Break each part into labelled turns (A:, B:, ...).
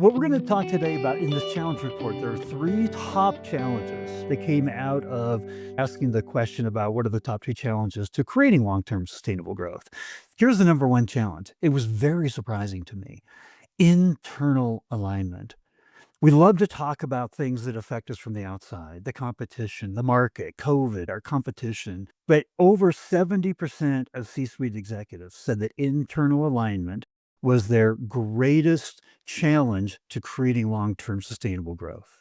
A: What we're going to talk today about in this challenge report, there are three top challenges that came out of asking the question about what are the top two challenges to creating long term sustainable growth. Here's the number one challenge. It was very surprising to me: internal alignment. We love to talk about things that affect us from the outside, the competition, the market, COVID, our competition. But over 70% of C suite executives said that internal alignment was their greatest challenge to creating long term sustainable growth.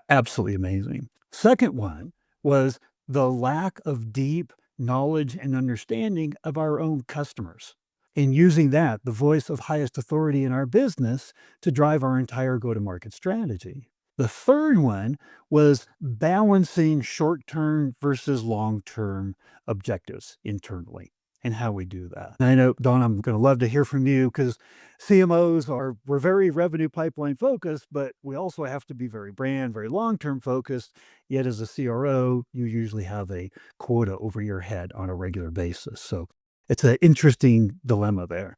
A: Absolutely amazing. Second one was the lack of deep knowledge and understanding of our own customers, and using that, the voice of highest authority in our business, to drive our entire go to market strategy. The third one was balancing short term versus long term objectives internally and how we do that. And I know, Don, I'm going to love to hear from you because we're very revenue pipeline focused, but we also have to be very brand, very long term focused. Yet as a CRO, you usually have a quota over your head on a regular basis. So it's an interesting dilemma there.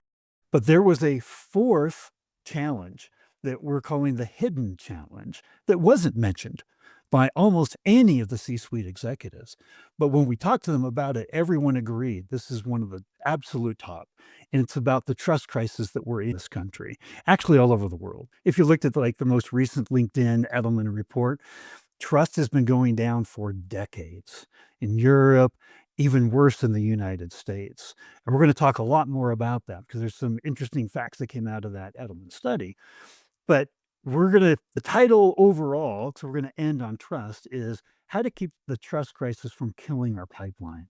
A: But there was a fourth challenge that we're calling the hidden challenge that wasn't mentioned by almost any of the C-suite executives. But when we talked to them about it, everyone agreed this is one of the absolute top. And it's about the trust crisis that we're in this country, actually all over the world. If you looked at like the most recent LinkedIn Edelman report, trust has been going down for decades in Europe, even worse in the United States. And we're going to talk a lot more about that because there's some interesting facts that came out of that Edelman study. But the title overall, so we're going to end on trust, is how to keep the trust crisis from killing our pipeline.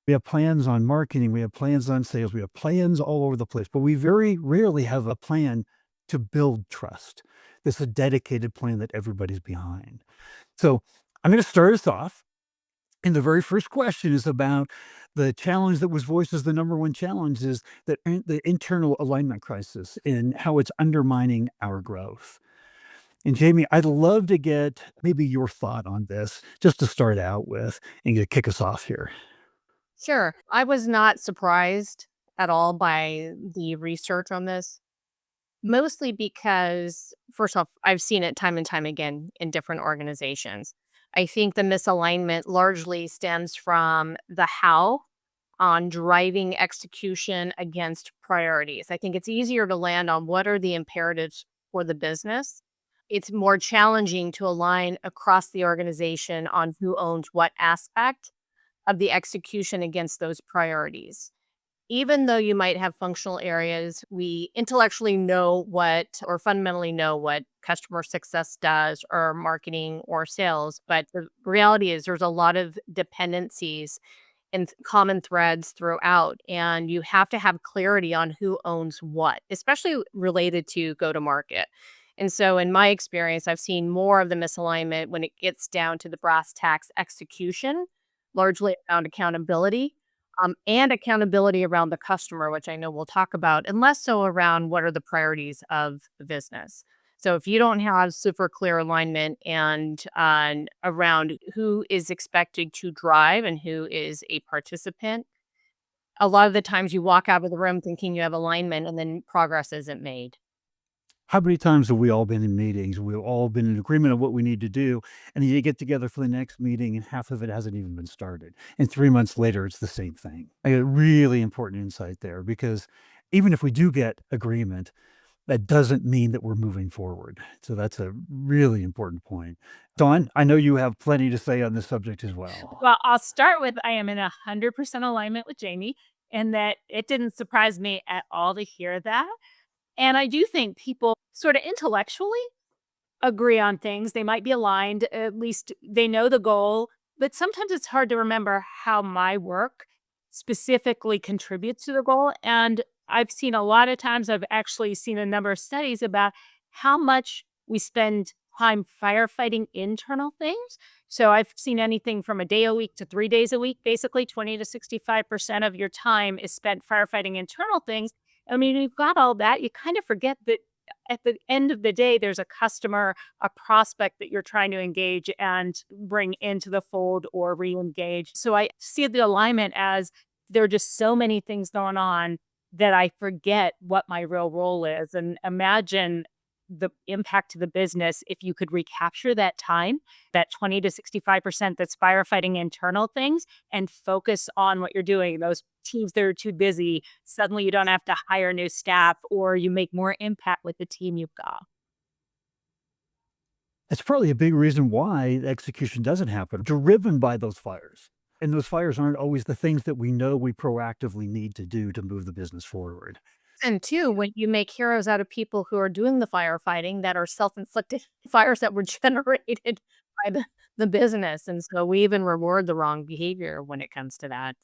A: We have plans on marketing, we have plans on sales, we have plans all over the place, but we very rarely have a plan to build trust. There's a dedicated plan that everybody's behind. So I'm going to start us off. And the very first question is about the challenge that was voiced as the number one challenge is that the internal alignment crisis and how it's undermining our growth. And Jamie, I'd love to get maybe your thought on this just to start out with and to kick us off here.
B: Sure. I was not surprised at all by the research on this, mostly because, first off, I've seen it time and time again in different organizations. I think the misalignment largely stems from the how on driving execution against priorities. I think it's easier to land on what are the imperatives for the business. It's more challenging to align across the organization on who owns what aspect of the execution against those priorities. Even though you might have functional areas, we intellectually know what or fundamentally know what customer success does or marketing or sales. But the reality is there's a lot of dependencies and common threads throughout. And you have to have clarity on who owns what, especially related to go to market. And so, in my experience, I've seen more of the misalignment when it gets down to the brass tacks execution, largely around accountability and accountability around the customer, which I know we'll talk about, and less so around what are the priorities of the business. So if you don't have super clear alignment and around who is expected to drive and who is a participant, a lot of the times you walk out of the room thinking you have alignment and then progress isn't made.
A: How many times have we all been in meetings? We've all been in agreement of what we need to do, and then you get together for the next meeting, and half of it hasn't even been started. And 3 months later, it's the same thing. A really important insight there because even if we do get agreement, that doesn't mean that we're moving forward. So that's a really important point. Dawn, I know you have plenty to say on this subject as well.
C: Well, I'll start with I am in 100% alignment with Jamie, and that it didn't surprise me at all to hear that. And I do think people sort of intellectually agree on things. They might be aligned, at least they know the goal, but sometimes it's hard to remember how my work specifically contributes to the goal. And I've seen a lot of times, I've actually seen a number of studies about how much we spend time firefighting internal things. So I've seen anything from a day a week to 3 days a week. Basically, 20 to 65% of your time is spent firefighting internal things. I mean, you've got all that. You kind of forget that at the end of the day, there's a customer, a prospect that you're trying to engage and bring into the fold or re-engage. So I see the alignment as there are just so many things going on that I forget what my real role is. And imagine the impact to the business if you could recapture that time, that 20 to 65% that's firefighting internal things, and focus on what you're doing. Those teams that are too busy, suddenly you don't have to hire new staff, or you make more impact with the team you've got.
A: It's probably a big reason why the execution doesn't happen, driven by those fires. And those fires aren't always the things that we know we proactively need to do to move the business forward.
B: And two, when you make heroes out of people who are doing the firefighting that are self-inflicted fires that were generated by the business. And so we even reward the wrong behavior when it comes to that.